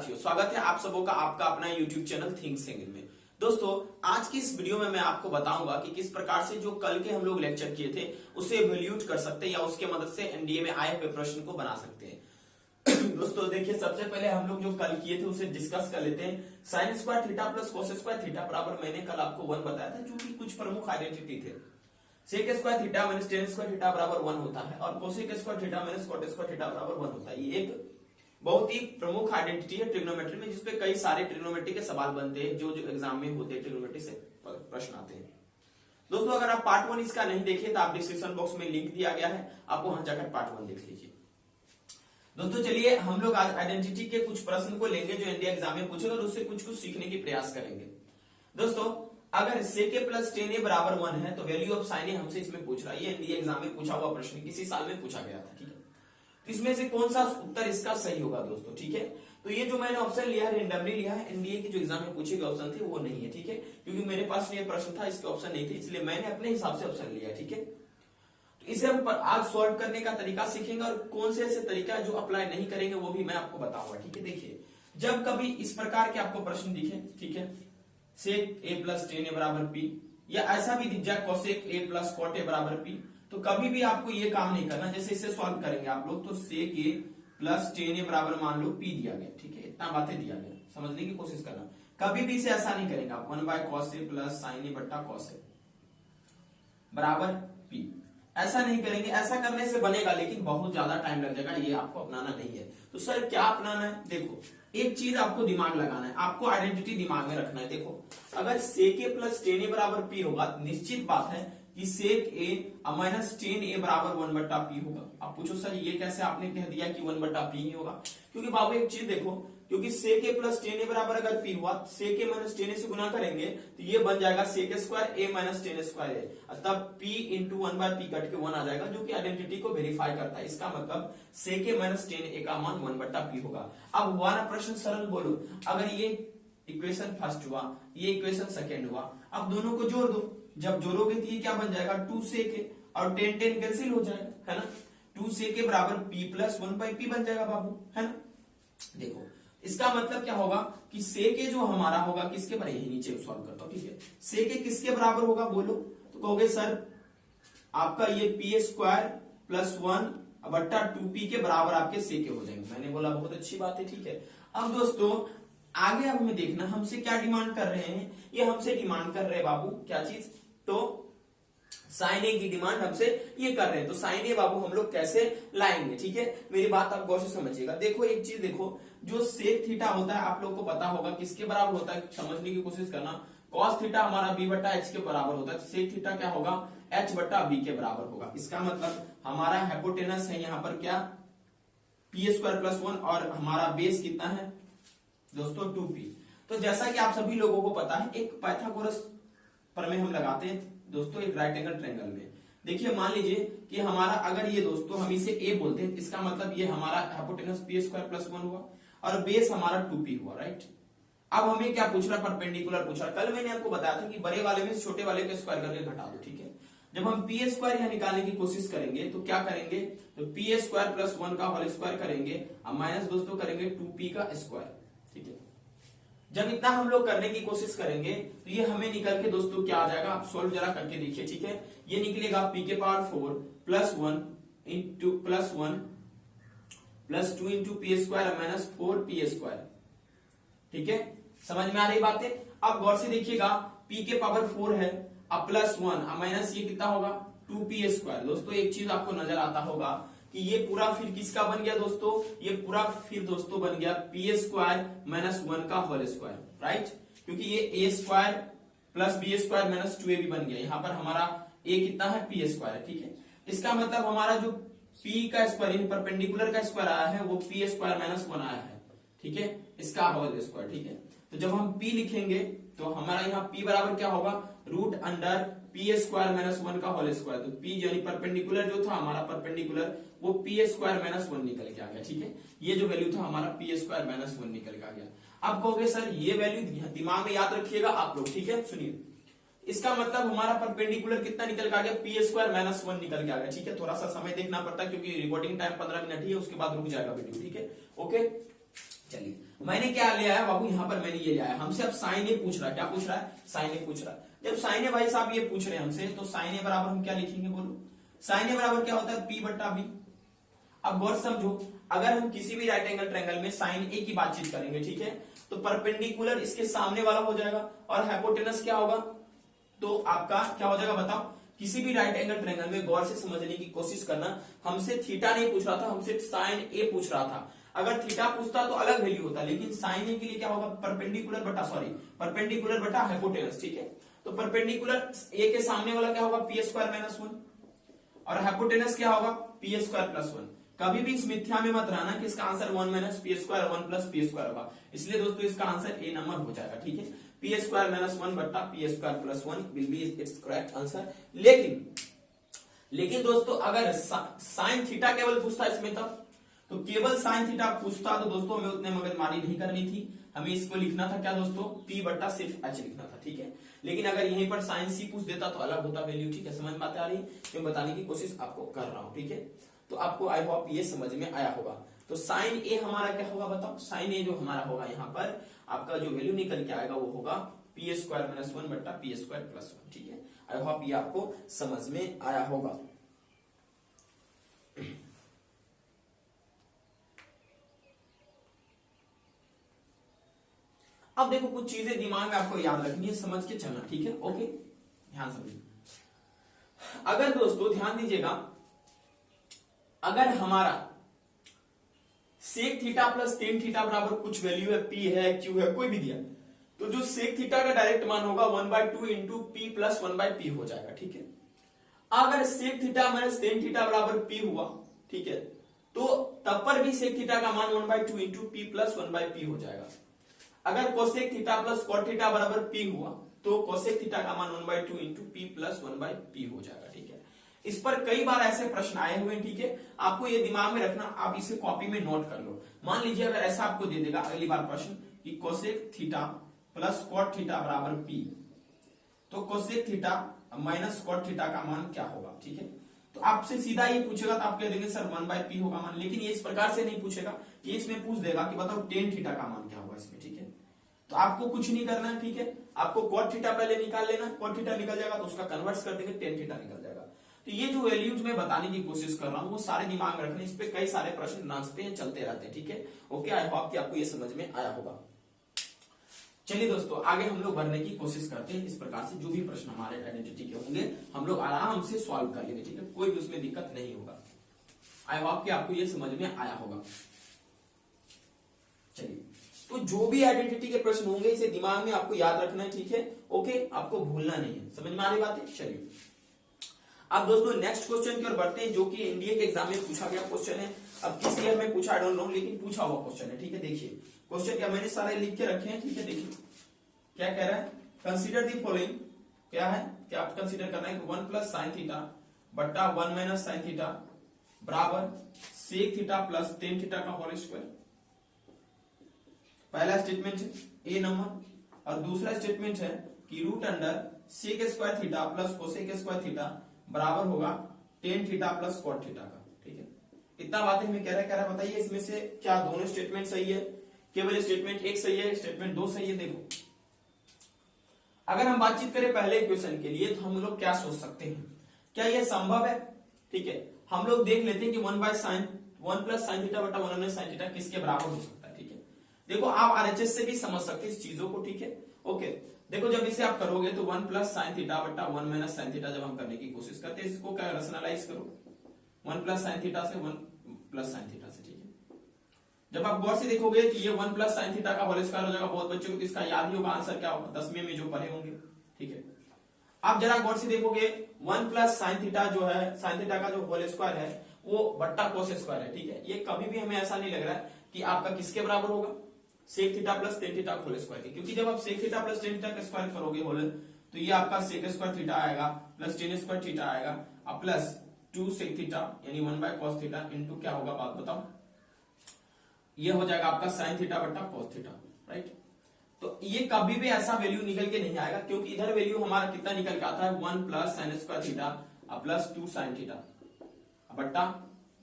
साथियों, स्वागत है आप सबों का आपका अपना YouTube चैनल थिंक सिंगल में। दोस्तों, आज की इस वीडियो में मैं आपको बताऊंगा कि किस प्रकार से जो कल के हम लोग लेक्चर किए थे उसे इवैल्यूएट कर सकते हैं या उसके मदद से एनडीए में आए हुए प्रश्न को बना सकते हैं। दोस्तों देखिए, सबसे पहले हम लोग जो कल किए थे उसे डिस्कस कर लेते हैं। Sine square theta plus cos square theta बराबर मैंने कल आपको 1 बताया था, जो कि कुछ प्रमुख आइडेंटिटी थे। Sec square theta minus tan square theta बराबर 1 होता है और cosec square theta minus cot square theta बराबर 1 होता है। ये एक बहुत ही प्रमुख आइडेंटिटी है ट्रिग्नोमेट्री में, जिसपे कई सारे ट्रिग्नोमेट्री के सवाल बनते हैं जो एग्जाम में होते हैं, ट्रिग्नोमेट्री से प्रश्न आते हैं। दोस्तों, अगर आप पार्ट 1 इसका नहीं देखे तो आप डिस्क्रिप्शन बॉक्स में लिंक दिया गया है, आप वहां जाकर पार्ट 1 देख लीजिए। दोस्तों चलिए, हम लोग आज आइडेंटिटी के कुछ प्रश्न को लेंगे जो इंडिया एग्जाम में पूछेगा और उससे कुछ कुछ सीखने की प्रयास करेंगे। दोस्तों, अगर सेक ए प्लस टेन ए बराबर 1 है तो वैल्यू ऑफ साइन ए हमसे इसमें पूछ रहा है। ये इंडिया एग्जाम में पूछा हुआ प्रश्न, किसी साल में पूछा गया था। ठीक है, तो इसमें से कौन सा उत्तर इसका सही होगा दोस्तों? ठीक है, तो ये जो मैंने ऑप्शन लिया है रेंडमली लिया है, एनडीए की जो एग्जाम में पूछे गए ऑप्शन थे वो नहीं है। ठीक है, क्योंकि मेरे पास ये प्रश्न था, इसके ऑप्शन नहीं थे, इसलिए मैंने अपने हिसाब से ऑप्शन लिया। ठीक है, तो इसे हम आज सॉल्व करने का तरीका सीखेंगे और कौन से ऐसे तरीका जो अप्लाई नहीं करेंगे वो भी मैं आपको बताऊंगा। ठीक है, देखिए, जब कभी इस प्रकार के आपको प्रश्न दिखे, ठीक है, सेक ए प्लस टेन ए बराबर पी, या ऐसा भी दिख जाए cosec A plus cot A बराबर पी, तो कभी भी आपको ये काम नहीं करना। जैसे इसे सॉल्व करेंगे आप लोग, तो सेक ए प्लस टेन ए बराबर मान लो पी दिया गया। ठीक है, इतना बातें दिया गया, समझने की कोशिश करना। कभी भी इसे ऐसा नहीं करेंगे आप, 1 by cos A plus sine A बट्टा कॉस ए बराबर पी, ऐसा नहीं करेंगे। ऐसा करने से बनेगा लेकिन बहुत ज्यादा टाइम लग जाएगा, ये आपको अपनाना नहीं है। तो सर क्या अपनाना है? देखो, एक चीज आपको दिमाग लगाना है, आपको आइडेंटिटी दिमाग में रखना है। देखो, अगर सेक ए प्लस टेन ए बराबर पी होगा, निश्चित बात है कि सेक ए माइनस टेन ए बराबर 1 बट्टा पी होगा। आप पूछो सर ये कैसे आपने कह दिया कि 1 बट्टा पी ही होगा? क्योंकि बाबू एक चीज देखो, क्योंकि सेक ए प्लस टेन ए बराबर अगर पी हुआ, सेक ए माइनस टेन ए से गुना करेंगे तो ये बन जाएगा सेक स्क्वायर ए माइनस टेन स्क्वायर ए, तब P into 1 by P cut के 1 आ जाएगा, जो कि आइडेंटिटी को वेरीफाई करता है। इसका मतलब सेक ए माइनस टेन ए का मान 1 बट्टा पी होगा। अब हुआ ना प्रश्न सरल? बोलो, अगर ये इक्वेशन फर्स्ट हुआ, ये इक्वेशन सेकेंड हुआ, अब दोनों को जोड़ दो। जब जोड़ोगे तो ये क्या बन जाएगा? 2 सेक ए और 10 10 कैंसिल हो जाएगा, है ना। 2 सेक ए बराबर पी प्लस 1 बाई पी बन जाएगा बाबू, है ना। देखो, इसका मतलब क्या होगा कि सेक ए जो हमारा होगा किसके बराबर, यही नीचे सॉल्व करता हूं। ठीक है, सेक ए किसके बराबर होगा बोलो? तो कहोगे सर आपका ये पी स्क्वायर प्लस 1 बट्टा 2p के बराबर आपके सेक ए हो जाएंगे। मैंने बोला बहुत अच्छी बात है। ठीक है, अब दोस्तों आगे अब हमें देखना हमसे क्या डिमांड कर रहे हैं। ये हमसे डिमांड कर रहे हैं बाबू क्या चीज? तो साइन ए की डिमांड हमसे ये कर रहे हैं, तो साइन ए बाबू हम लोग कैसे लाएंगे? ठीक है, मेरी बात आप गौर से समझिएगा। देखो एक चीज देखो, जो सेक थीटा होता है आप लोग को पता होगा किसके बराबर होता है, समझने की कोशिश करना। कॉस थीटा हमारा बी बट्टा एच के बराबर होता है, तो सेक थीटा क्या होगा? एच बट्टा बी के बराबर होगा। इसका मतलब हमारा हाइपोटेनस है यहाँ पर क्या? पी स्क्वायर प्लस 1 और हमारा बेस कितना है दोस्तों? 2p। तो जैसा कि आप सभी लोगों को पता है, एक पाइथागोरस प्रमेय हम लगाते हैं दोस्तों एक राइट एंगल ट्रायंगल में। देखिए, मान लीजिए कि हमारा अगर ये दोस्तों हम इसे a बोलते हैं, इसका मतलब ये हमारा हाइपोटेनस पी स्क्वायर प्लस 1 हुआ और बेस हमारा 2p हुआ, राइट। अब हमें क्या पूछ रहा है? परपेंडिकुलर पूछ रहा है। कल मैंने आपको बताया था कि बड़े वाले में छोटे वाले को स्क्वायर करके घटा दो। ठीक है, जब हम पी स्क्वायर यहाँ निकालने की कोशिश करेंगे तो क्या करेंगे? तो पी स्क्वायर प्लस 1 का होल स्क्वायर करेंगे और माइनस दोस्तों करेंगे 2p का स्क्वायर। ठीक है, जब इतना हम लोग करने की कोशिश करेंगे तो ये हमें निकल के दोस्तों क्या आ जाएगा? आप सॉल्व जरा करके देखिए। ठीक है, ये निकलेगा p के power 4 plus 1 into plus 1 plus 2 into P square minus 4p square. ठीक है, समझ में आ रही बातें? अब गौर से देखिएगा, p के पावर 4 है, अब प्लस 1 अब माइनस ये कितना होगा? 2p square. दोस्तों एक चीज आपको नजर आता होगा कि ये पूरा फिर किसका बन गया दोस्तों? ये पूरा फिर दोस्तों बन गया पी स्क्वायर माइनस 1 का होल स्क्वायर, राइट। क्योंकि ये A square plus B square minus 2a भी बन गया। यहाँ पर हमारा a कितना है? पी स्क्वायर है। ठीक है, इसका मतलब हमारा जो p का स्क्वायर परपेंडिकुलर का स्क्वायर आया है वो पी स्क्वायर माइनस 1 आया है। ठीक है, इसका होल स्क्वायर। ठीक है, तो जब हम p लिखेंगे तो हमारा यहाँ p बराबर क्या होगा? Root under P square minus 1 का होल स्क्वायर। तो p यानी परपेंडिकुलर जो था हमारा परपेंडिकुलर वो पी स्क्वायर माइनस 1 निकल के आ गया। ठीक है, ये जो वैल्यू था हमारा पी स्क्वायर माइनस 1 निकल के आ गया। अब कहोगे सर ये वैल्यू दिमाग में याद रखिएगा आप लोग। ठीक है, सुनिए, इसका मतलब हमारा परपेंडिकुलर कितना निकल के आ गया? पी स्क्वायर माइनस 1 निकल के आ गया। ठीक है, थोड़ा सा समय देखना पड़ता है क्योंकि रिकॉर्डिंग टाइम 15 मिनट ही है, उसके बाद रुक जाएगा वीडियो। ठीक है, ओके। चलिए मैंने क्या लिया है बाबू, यहाँ पर मैंने ये लिया है। हमसे अब साइन ए पूछ रहा है, क्या पूछ रहा है, साइन ए पूछ रहा है। जब साइन ए भाई साहब ये पूछ रहे हैं हमसे, तो साइन ए बराबर हम क्या लिखेंगे बोलो, साइन ए बराबर क्या होता है, पी बट्टा बी। अब गौर समझो, अगर हम किसी भी राइट एंगल ट्रायंगल में साइन ए की बातचीत करेंगे, ठीक है, तो परपेंडिकुलर इसके सामने वाला हो जाएगा और हाइपोटेनस क्या होगा, तो आपका क्या हो जाएगा बताओ। किसी भी राइट एंगल ट्रायंगल में गौर से समझने की कोशिश करना, हमसे थीटा नहीं पूछ रहा था, हमसे साइन ए पूछ रहा था। अगर थीटा पूछता तो अलग वैल्यू होता, लेकिन साइन ए के लिए क्या होगा, परपेंडिकुलर बटा हाइपोटेनस, ठीक है। तो परपेंडिकुलर ए के सामने वाला क्या होगा, पी स्क्वायर माइनस 1 और हाइपोटेनस क्या होगा, पी स्क्वायर प्लस 1। कभी भी इस मिथ्या में मत रहना कि इसका answer 1 minus P square 1 plus P square होगा, इसलिए दोस्तों इसका आंसर ए नंबर हो जाएगा, ठीक है। पी स्क्वायर माइनस 1 बट्टा P square plus 1 will be it's correct answer. लेकिन दोस्तों अगर साइन थीटा केवल पूछता इसमें तब, तो केवल साइन थीटा पूछता तो दोस्तों हमें उतने मगजमारी नहीं करनी थी, हमें इसको लिखना था क्या दोस्तों, पी बट्टा सिर्फ एच लिखना था, ठीक है। लेकिन अगर यहीं पर साइन सी पूछ देता तो अलग होता वैल्यू, ठीक है। समझ में आ रही है, मैं बताने की कोशिश आपको कर रहा हूं, ठीक है। तो आपको आई होप ये समझ में आया होगा। तो साइन ए हमारा क्या होगा बताओ, साइन ए जो हमारा होगा यहाँ पर आपका जो वैल्यू निकल के आएगा वो होगा पी स्क्वायर माइनस 1 बट्टा पी स्क्वायर प्लस 1, ठीक है। आई होप ये आपको समझ में आया होगा। अब देखो कुछ चीजें दिमाग में आपको याद रखनी है, समझ के चलना, ठीक है, ओके, ध्यान समझिए। अगर दोस्तों ध्यान दीजिएगा, अगर हमारा sec theta plus tan theta बराबर कुछ वैल्यू है, पी है, क्यू है, कोई भी दिया, तो जो सेक थीटा का डायरेक्ट मान होगा 1/2 इंटू पी प्लस 1/p हो जाएगा, ठीक है। अगर sec theta minus tan theta बराबर पी हुआ, ठीक है, तो तब पर भी सेक थीटा का मान 1/2 इंटू पी प्लस 1/p हो जाएगा। अगर cosec theta plus cot theta बराबर पी हुआ, तो कोसेक थीटा का मान 1/2 इंटू पी प्लस 1/p हो जाएगा, ठीक है। इस पर कई बार ऐसे प्रश्न आए हुए हैं, ठीक है, आपको ये दिमाग में रखना, आप इसे कॉपी में नोट कर लो। मान लीजिए अगर ऐसा आपको दे देगा अगली बार प्रश्न कि cosec theta plus cot theta बराबर पी, तो cosec theta minus cot theta का मान क्या होगा, ठीक है। तो आपसे सीधा ये पूछेगा तो आप कह देंगे सर 1/p होगा मान, लेकिन ये इस प्रकार से नहीं पूछेगा, ये इसमें पूछ देगा कि बताओ टेन थीटा का मान क्या होगा इसमें, ठीक है। तो आपको कुछ नहीं करना है, ठीक है, आपको कॉट थीटा पहले निकाल लेना, कॉट थीटा निकल जाएगा तो उसका कन्वर्ट कर देंगे, टेन थीटा निकल जाएगा। तो ये जो वैल्यूज मैं बताने की कोशिश कर रहा हूं वो सारे दिमाग में रखने, इस पे कई सारे प्रश्न नाचते हैं, चलते रहते हैं, ठीक है, ओके। आई होप कि आपको ये समझ में आया होगा। चलिए दोस्तों आगे हम लोग बढ़ने की कोशिश करते हैं। इस प्रकार से जो भी प्रश्न हमारे आइडेंटिटी के होंगे हम लोग आराम से सॉल्व कर लेंगे, ठीक है, कोई भी उसमें दिक्कत नहीं होगा। आई होप कि आपको ये समझ में आया होगा। चलिए, तो जो भी आइडेंटिटी के प्रश्न होंगे इसे दिमाग में आपको याद रखना है, ठीक है, ओके, आपको भूलना नहीं है। समझ में आ रही बात है। चलिए अब दोस्तों नेक्स्ट क्वेश्चन की ओर बढ़ते हैं, जो कि एनडीए के एग्जाम में पूछा गया क्वेश्चन है। अब किस ईयर में पूछा आई डोंट नो, लेकिन पूछा हुआ क्वेश्चन है, ठीक है। देखिए क्वेश्चन क्या, मैंने सारे लिख के रखे हैं, ठीक है। देखिए क्या कह रहा है, कंसीडर दी फॉलोइंग, क्या है, क्या आप कंसीडर करना है कि 1 प्लस साइन थीटा बट्टा 1 माइनस साइन थीटा बराबर sec theta plus tan theta का होल स्क्वायर। पहला स्टेटमेंट है ए नंबर, और दूसरा स्टेटमेंट है कि root under sec square theta plus cosec square theta बराबर होगा tan theta plus cot theta का, ठीक है। इतना बातें हमें कह रहा है, बताइए इसमें से क्या दोनों स्टेटमेंट सही है, केवल स्टेटमेंट एक सही है, स्टेटमेंट दो सही है। देखो अगर हम बातचीत करें पहले क्वेश्चन के लिए तो हम लोग क्या सोच सकते हैं, क्या यह संभव है, ठीक है। हम लोग देख लेते हैं कि 1 प्लस साइन थीटा बटा 1 माइनस साइन थीटा किसके बराबर हो सकता है, ठीक है। देखो आप आरएचएस से भी समझ सकते हैं इस चीजों को, ठीक है, ओके। देखो जब इसे आप करोगे तो 1 प्लस साइन थीटा बटा 1 माइनस साइन थीटा जब हम करने की कोशिश करते हैं, इसको क्या रैशनलाइज करो 1 प्लस साइन थीटा से 1 प्लस साइन थीटा से, ठीक है। जब आप गौर से देखोगे कि ये 1 प्लस साइन थीटा का होल स्क्वायर हो जाएगा, बहुत बच्चों को तो इसका याद ही होगा आंसर क्या होगा, 10वीं में जो पढ़े होंगे, ठीक है। आप जरा गौर से देखोगे 1 प्लस साइन थीटा जो है, साइन थीटा का जो होल स्क्वायर है वो बट्टा कोस स्क्वायर है, ठीक है। ये कभी भी हमें ऐसा नहीं लग रहा है कि आपका किसके बराबर होगा, sec theta plus tan theta whole square, क्योंकि जब आप sec theta plus tan theta का स्क्वायर करोगे होल, तो ये आपका सेक स्क्वायर थीटा आएगा प्लस टेन स्क्वायर थीटा आएगा और प्लस 2 सेक थीटा यानी 1/cos थीटा इनटू क्या होगा बात बताओ, ये हो जाएगा आपका साइन थीटा बट्टा कॉस थीटा, राइट। तो ये कभी भी ऐसा वैल्यू निकल के नहीं आएगा, क्योंकि इधर वैल्यू हमारा कितना निकल के आता है 1 plus sine square theta plus 2 sign theta बट्टा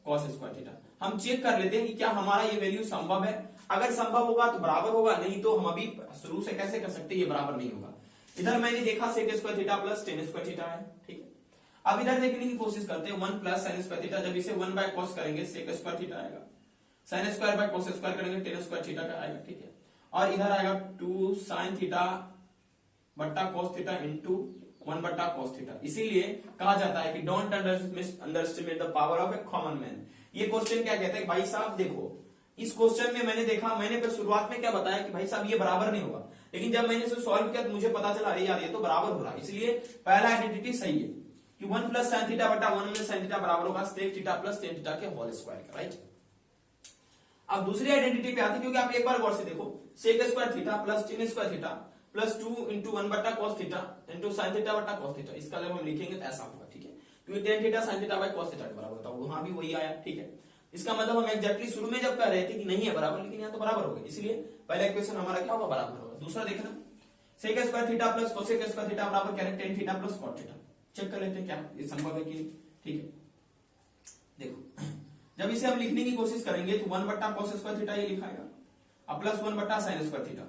कॉस स्क्वायर थीटा। हम चेक कर लेते हैं कि क्या हमारा ये वैल्यू संभव है। अगर संभव होगा तो बराबर होगा, नहीं तो हम अभी शुरू से कैसे कर सकते हैं, ये बराबर नहीं होगा। इधर मैंने देखा sec square theta plus tan square theta है, ठीक है। अब इधर देखने की कोशिश करते हैं, 1 प्लस साइन स्क्वायर थीटा, जब इसे 1 बाय कॉस करेंगे सेक स्क्वायर थीटा आएगा, sine square by cos square करेंगे टेन स्क्वायर थीटा का आएगा, ठीक है। और इधर आएगा 2 साइन थीटा बट्टा कॉस थीटा इंटू 1 बट्टा कॉस थीटा। इसीलिए कहा जाता है कि don't underestimate the power of A common man. ये क्वेश्चन क्या कहता है भाई साहब, देखो इस क्वेश्चन में मैंने देखा, मैंने फिर शुरुआत में क्या बताया कि भाई साहब ये बराबर नहीं होगा, लेकिन जब मैंने इसे सॉल्व किया तो मुझे पता चला अरे यार ये तो बराबर हो रहा है। इसलिए पहला आइडेंटिटी सही है कि 1 प्लस साइन थीटा बटा 1 में साइन थीटा बराबर होगा sec theta plus tan theta के होल स्क्वायर का, राइट। अब दूसरी आइडेंटिटी पे आते, क्योंकि आप एक बार गौर से देखो, sec square theta plus tan square theta plus 2 into 1 बट्टा cos theta into sine theta बट्टा कॉस थीटा, इसका जब हम लिखेंगे तो ऐसा होगा, ठीक है, क्योंकि tan theta sine theta by cos theta के बराबर होता है, वहां भी वही आया, ठीक है। इसका मतलब हम एग्जैक्टली शुरू में जब कह रहे थे कि नहीं है बराबर, लेकिन यहाँ तो बराबर होगा, इसलिए पहला इक्वेशन हमारा क्या होगा, बराबर होगा। दूसरा देखना, sec square theta plus cosec square theta बराबर क्या है, tan theta plus cot theta. Check कर लेते हैं क्या ये संभव है कि नहीं, ठीक है। देखो जब इसे हम लिखने की कोशिश करेंगे तो 1 बट्टा कॉस स्क्वायर थीटा ये लिखाएगा, अब प्लस 1 बट्टा साइन स्क्वायर थीटा,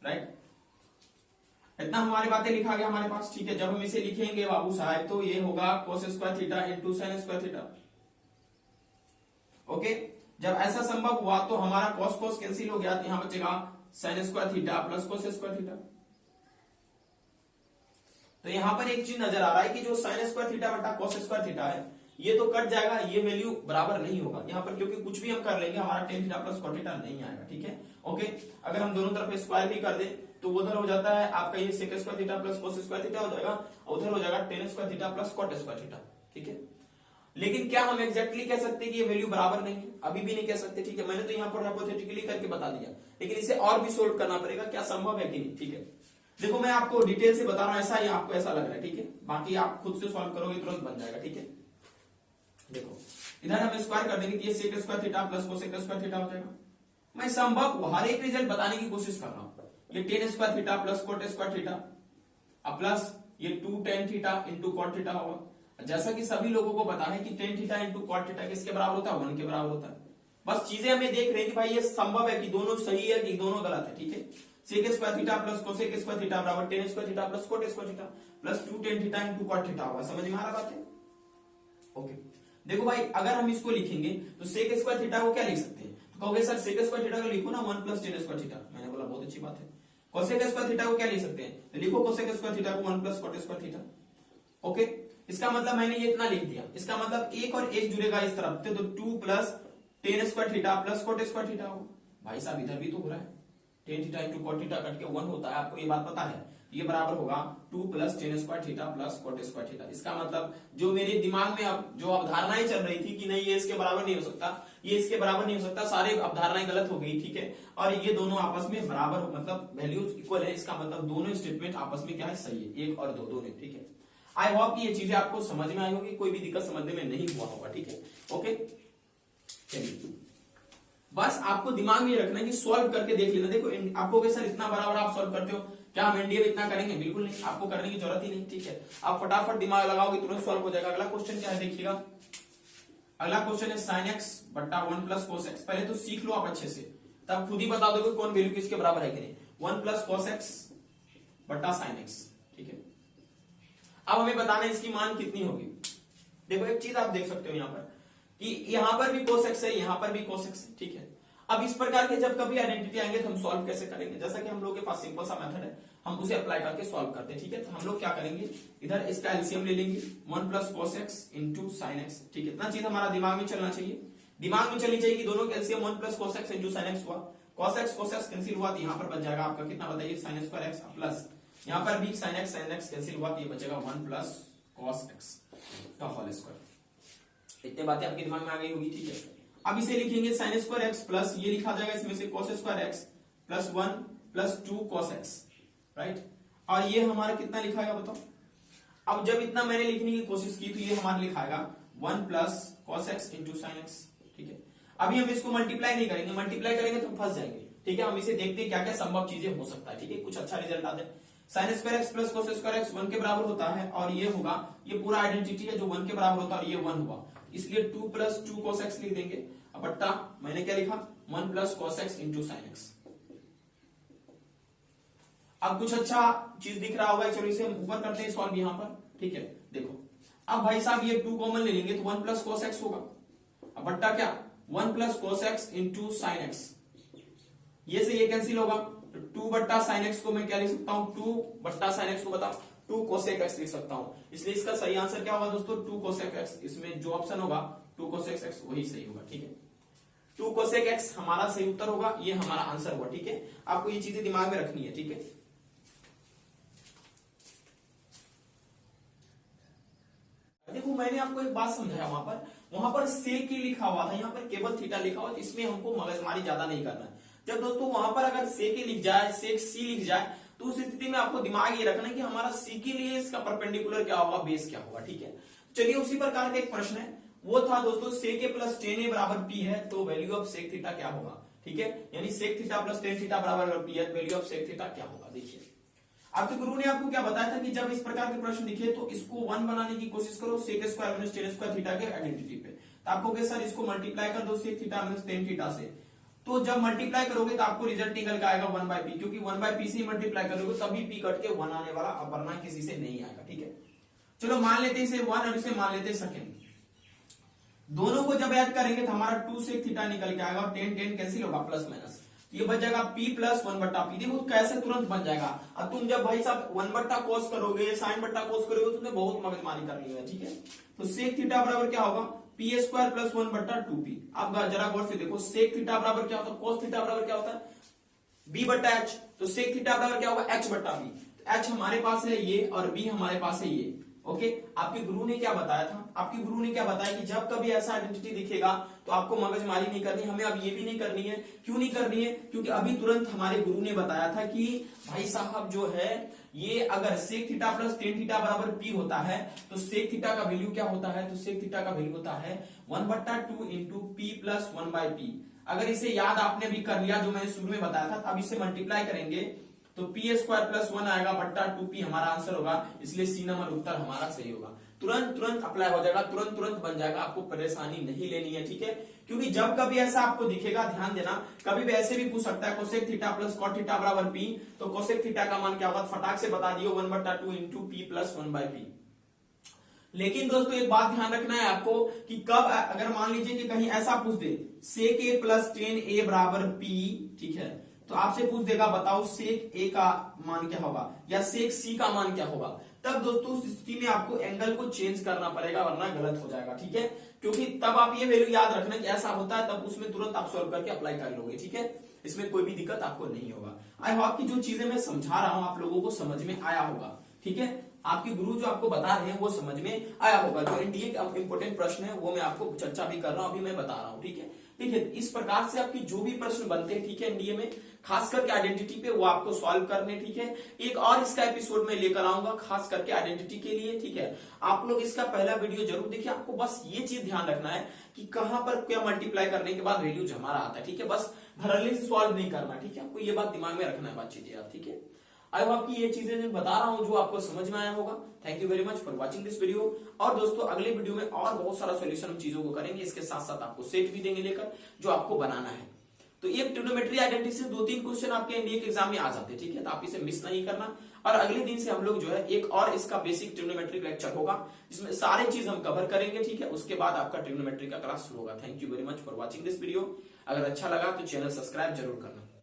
राइट। इतना हमारी बातें लिखा गया हमारे पास, ठीक है। जब हम इसे लिखेंगे बाबू साहब तो ये होगा cos square theta into sine square theta, okay. जब ऐसा संभव हुआ तो हमारा cos cos कैंसिल हो गया, तो यहां बचेगा sine square theta plus cos square theta. तो यहां पर एक चीज नजर आ रहा है कि जो साइन स्क्वायर थीटा बटा cos स्क्वायर थीटा है ये तो कट जाएगा, ये वैल्यू बराबर नहीं होगा यहाँ पर, क्योंकि कुछ भी हम कर लेंगे हमारा tan theta plus cot theta नहीं आएगा, ठीक है, ओके। अगर हम दोनों तरफ स्क्वायर भी कर दे तो उधर हो जाता है आपका ये sec square theta plus cos square theta हो जाएगा, उधर हो जाएगा tan square theta plus cot square theta, ठीक है। लेकिन क्या हम एग्जैक्टली कह सकते हैं कि ये वैल्यू बराबर नहीं है, अभी भी नहीं कह सकते, ठीक है। मैंने तो यहाँ पर हाइपोथेटिकली करके बता दिया, लेकिन इसे और भी सोल्व करना पड़ेगा, क्या संभव है कि नहीं, ठीक है। देखो मैं आपको डिटेल से बता रहा हूं, ऐसा ही आपको ऐसा लग रहा है, ठीक है, बाकी आप खुद से सॉल्व करोगे तुरंत बन जाएगा, ठीक है। देखो इधर हम स्क्वायर कर देंगे, ये sec square theta plus cosec square theta हो जाएगा। मैं संभव हर एक रिजल्ट बताने की कोशिश कर रहा हूं। ये tan square theta plus cot square theta अब प्लस ये 2 tan theta into cot theta होगा। जैसा कि सभी लोगों को पता है कि tan theta into cot theta किसके बराबर होता है, 1 के बराबर होता है। बस चीजें हमें देख रहे हैं कि भाई ये संभव है कि दोनों सही है कि दोनों गलत है, ठीक है। Sec square theta plus cosec square theta बराबर tan square theta plus cot square theta plus 2 tan theta into cot theta होगा। समझ में आ रहा बात है, ओके। देखो भाई अगर हम इसको लिखेंगे तो सेक स्क्वायर थीटा को क्या लिख सकते हैं, तो कहोगे सर सेक स्क्वायर थीटा को लिखो ना 1 प्लस टेन स्क्वायर थीटा। मैंने बोला बहुत अच्छी बात है। कोसेक स्क्वायर थीटा को क्या लिख सकते हैं, तो लिखो कोसेक स्क्वायर थीटा को 1 plus cot square theta, okay. इसका मतलब मैंने ये इतना लिख दिया, इसका मतलब एक और एक जुड़ेगा इस तरफ से, तो 2 plus tan square theta plus cot square theta होगा। भाई साहब इधर भी तो हो रहा है, tan theta into cot theta cut के 1 होता है, आपको ये बात पता है। ये बराबर होगा 2 plus tan square theta plus cot square theta. इसका मतलब जो मेरे दिमाग में अब जो अवधारणाएं चल रही थी कि नहीं ये इसके बराबर नहीं हो सकता, ये इसके बराबर नहीं हो सकता, सारे अवधारणाएं गलत हो गई, ठीक है। और ये दोनों आपस में बराबर मतलब वैल्यूज इक्वल है, इसका मतलब दोनों स्टेटमेंट आपस में क्या है, सही है, 1 और 2 दोनों, ठीक है। आई होप कि ये चीजें आपको समझ में आई होगी, कोई भी दिक्कत समझने में नहीं हुआ होगा, ठीक है, ओके। चलिए बस आपको दिमाग में रखना है कि सॉल्व करके देख लेना। देखो आपको सर इतना बराबर आप सॉल्व करते हो, क्या हम एनडीए में इतना करेंगे, बिल्कुल नहीं, आपको करने की जरूरत ही नहीं, ठीक है। आप फटाफट दिमाग लगाओगे तुरंत सॉल्व हो जाएगा। अगला क्वेश्चन क्या है देखिएगा, अगला क्वेश्चन है साइन एक्स बट्टा 1 प्लस कोस एक्स। पहले तो सीख लो आप अच्छे से, तब खुद ही बता दोगे कौन वैल्यू किसके बराबर है कि नहीं। 1 प्लस कोस एक्स बट्टा साइन एक्स, ठीक है। अब हमें बताना है इसकी मान कितनी होगी। देखो एक चीज आप देख सकते हो यहाँ पर कि यहाँ पर भी कोस एक्स है, यहाँ पर भी कोस एक्स है, ठीक है। अब इस प्रकार के जब कभी आइडेंटिटी आएंगे तो हम सॉल्व कैसे करेंगे, जैसा कि हम लोग के पास सिंपल सा मेथड है, हम उसे अप्लाई करके सॉल्व करते हैं, ठीक है। तो हम लोग क्या करेंगे, इधर इसका एलसीएम ले लेंगे 1 plus cos x into sine x, ठीक है। इतना चीज हमारा दिमाग में चलना चाहिए, दिमाग में चलनी चाहिए कि दोनों का LCM 1 plus cos x into sine x हुआ, कोस एक्स कैंसिल हुआ तो यहाँ पर बच जाएगा आपका कितना बताइए, साइन स्क्वायर एक्स प्लस यहाँ पर भी साइन एक्स कैंसिल हुआ तो ये बचेगा 1 प्लस कॉस एक्स का होल स्क्वायर। इतने बातें आपके दिमाग में आ गई होगी, ठीक है। अब इसे लिखेंगे साइन स्क्वायर एक्स प्लस ये लिखा जाएगा इसमें से cos square x plus 1 plus 2 cos x, right. और ये हमारा कितना लिखाएगा बताओ। अब जब इतना मैंने लिखने की कोशिश की तो ये हमारा लिखाएगा 1 plus cos x into sine x, ठीक है। अभी हम इसको मल्टीप्लाई नहीं करेंगे, मल्टीप्लाई करेंगे तो फंस जाएंगे, ठीक है। हम इसे देखते हैं क्या क्या संभव चीजें हो सकता है, ठीक है, कुछ अच्छा रिजल्ट आ जाए। Sine square x plus cos square x 1 के बराबर होता है और ये होगा, ये पूरा आइडेंटिटी है जो 1 के बराबर होता है और ये 1 हुआ। इसलिए 2 प्लस 2 cos x लिख देंगे। अब बट्टा मैंने क्या लिखा 1 plus cos x into sine x. अब कुछ अच्छा चीज दिख रहा होगा, चलो इसे ऊपर करते हैं सॉल्व यहां पर, ठीक है। देखो अब भाई साहब ये 2 कॉमन ले लेंगे तो 1 प्लस cos x होगा। अब बट्टा क्या 1 plus cos x into sine x, ये से ये कैंसिल होगा तो 2 बट्टा साइन एक्स को मैं क्या लिख सकता हूं 2 बट्टा साइन एक्स को बताओ 2 cosec x लिख सकता हूं। इसलिए इसका सही आंसर क्या होगा दोस्तों 2 cosec x। इसमें जो ऑप्शन होगा 2 cosec x वही सही होगा, ठीक है। 2 cosec x हमारा सही उत्तर होगा, ये हमारा आंसर हुआ, ठीक है। आपको ये चीजें दिमाग में रखनी है, ठीक है। देखो मैंने आपको एक बात समझाया, वहां पर सेक ही लिखा हुआ था, यहाँ पर केवल थीटा लिखा हुआ, इसमें हमको मगजमारी ज्यादा नहीं करना है। जब दोस्तों वहां पर अगर सेक ही लिख जाए, सेक सी लिख जाए, तो उस स्थिति में आपको दिमाग ये रखना है कि हमारा सी के लिए इसका परपेंडिकुलर क्या होगा, बेस क्या होगा, ठीक है। चलिए उसी प्रकार का एक प्रश्न है, वो था दोस्तों सेक ए प्लस टेन ए बराबर पी है, तो वैल्यू ऑफ सेक थीटा क्या होगा, ठीक है। यानी sec theta plus tan theta बराबर पी है, वैल्यू ऑफ सेक थीटा क्या होगा। देखिए आपके गुरु ने आपको क्या बताया था कि जब इस प्रकार के प्रश्न दिखे तो इसको 1 बनाने की कोशिश करो sec square minus tan square theta के आइडेंटिटी पे। तो आपको क्या सर इसको मल्टीप्लाई कर दो sec theta minus tan theta से, तो जब मल्टीप्लाई करोगे तो आपको रिजल्ट निकल के आएगा 1 बाय पी, क्योंकि 1 बाय पी से मल्टीप्लाई करोगे तभी पी कट के 1 आने वाला, अब वरना किसी से नहीं आएगा, ठीक है। चलो मान लेते हैं इसे 1 और इसे मान लेते हैं सेकंड। दोनों को जब ऐड करेंगे तो हमारा 2 सेक थीटा निकल के आएगा और 10 10 कैंसिल होगा प्लस माइनस, ये बच जाएगा p प्लस 1 बट्टा पी। देखो कैसे तुरंत बन जाएगा। अब तुम जब भाई साहब 1 बट्टा कोस करोगे, साइन बट्टा कोस करोगे, तो तुम्हें बहुत मगजमारी करनी है, ठीक है। तो सेक थीटा बराबर क्या होगा पी स्क्वायर प्लस 1 बट्टा 2p। अब जरा गौर से देखो सेक थीटा बराबर क्या होता है, कोस थीटा बराबर क्या होता है b बट्टा h। तो सेक थीटा बराबर क्या होगा h बट्टा b। तो h हमारे पास है ये और b हमारे पास है ये, ओके। आपके गुरु ने क्या बताया था, आपके गुरु ने क्या बताया कि जब कभी ऐसा आइडेंटिटी दिखेगा तो आपको मगजमारी नहीं करनी। हमें अब ये भी नहीं करनी है, क्यों नहीं करनी है, क्योंकि अभी तुरंत हमारे गुरु ने बताया था कि भाई साहब जो है ये अगर sec theta plus tan theta बराबर पी होता है तो सेक थीटा का वैल्यू क्या होता है, तो सेक थीटा का वैल्यू होता है 1 बट्टा 2 into P plus 1 by P. अगर इसे याद आपने भी कर लिया जो मैंने शुरू में बताया था, अब इसे मल्टीप्लाई करेंगे तो पी स्क्वायर प्लस 1 आएगा बट्टा 2p हमारा आंसर होगा, इसलिए सी नंबर उत्तर हमारा सही होगा। तुरंत तुरंत अप्लाई हो जाएगा, तुरंत तुरंत बन जाएगा, आपको परेशानी नहीं लेनी है, ठीक है। क्योंकि जब कभी ऐसा आपको दिखेगा, ध्यान देना, कभी भी ऐसे भी पूछ सकता है cosec theta plus cot theta बराबर पी, तो कोसेक थीटा का मान क्या होगा फटाक से बता दियो 1 बट्टा 2 into P plus 1 by P. लेकिन दोस्तों एक बात ध्यान रखना है आपको कि कब अगर मान लीजिए कि कहीं ऐसा पूछ दे सेक ए प्लस टेन ए बराबर पी, ठीक है, तो आपसे पूछ देगा बताओ सेक ए का मान क्या होगा या सेक सी का मान क्या होगा, तब दोस्तों उस स्थिति में आपको एंगल को चेंज करना पड़ेगा वरना गलत हो जाएगा, ठीक है। क्योंकि तब आप ये वैल्यू याद रखना कि ऐसा होता है, तब उसमें तुरंत आप सॉल्व करके अप्लाई कर लोगे, ठीक है। इसमें कोई भी दिक्कत आपको नहीं होगा। आई होप कि जो चीजें मैं समझा रहा हूं आप लोगों को समझ में आया होगा, ठीक है। आपके गुरु जो आपको बता रहे हैं वो समझ में आया होगा। जो एनडीए का इंपोर्टेंट प्रश्न है वो मैं आपको चर्चा भी कर रहा हूं, अभी मैं बता रहा हूं, ठीक है। देखिए इस प्रकार से आपकी जो भी प्रश्न बनते हैं, ठीक है, एनडीए में खास करके आइडेंटिटी पे, वो आपको सॉल्व करने, ठीक है। एक और इसका एपिसोड में लेकर आऊंगा खास करके आइडेंटिटी के लिए, ठीक है। आप लोग इसका पहला वीडियो जरूर देखिए। आपको बस ये चीज ध्यान रखना है कि कहां पर क्या मल्टीप्लाई करने के बाद वैल्यू हमारा आता है, ठीक है। बस धड़ल्ले से सॉल्व नहीं करना, ठीक है। आपको ये बात दिमाग में रखना है बातचीत यार, ठीक है। आई होप कि ये चीजें मैं बता रहा हूं जो आपको समझ में आया होगा। Thank you very much for watching this video. और दोस्तों अगले वीडियो में और बहुत सारा सॉल्यूशन हम चीजों को करेंगे, इसके साथ साथ आपको सेट भी देंगे लेकर जो आपको बनाना है। तो एक ट्रिग्नोमेट्री आइडेंटिटी से 2-3 क्वेश्चन आपके एनडीए के एग्जाम में आ जाते हैं, ठीक है। तो आप इसे मिस नहीं करना। और अगले दिन से हम लोग जो है एक और इसका बेसिक ट्रिग्नोमेट्रिक लेक्चर होगा जिसमें सारे चीज हम कवर करेंगे, ठीक है। उसके बाद आपका ट्रिग्नोमेट्री का क्लास शुरू होगा। Thank you very much for watching this video. अगर अच्छा लगा तो चैनल सब्सक्राइब जरूर करना।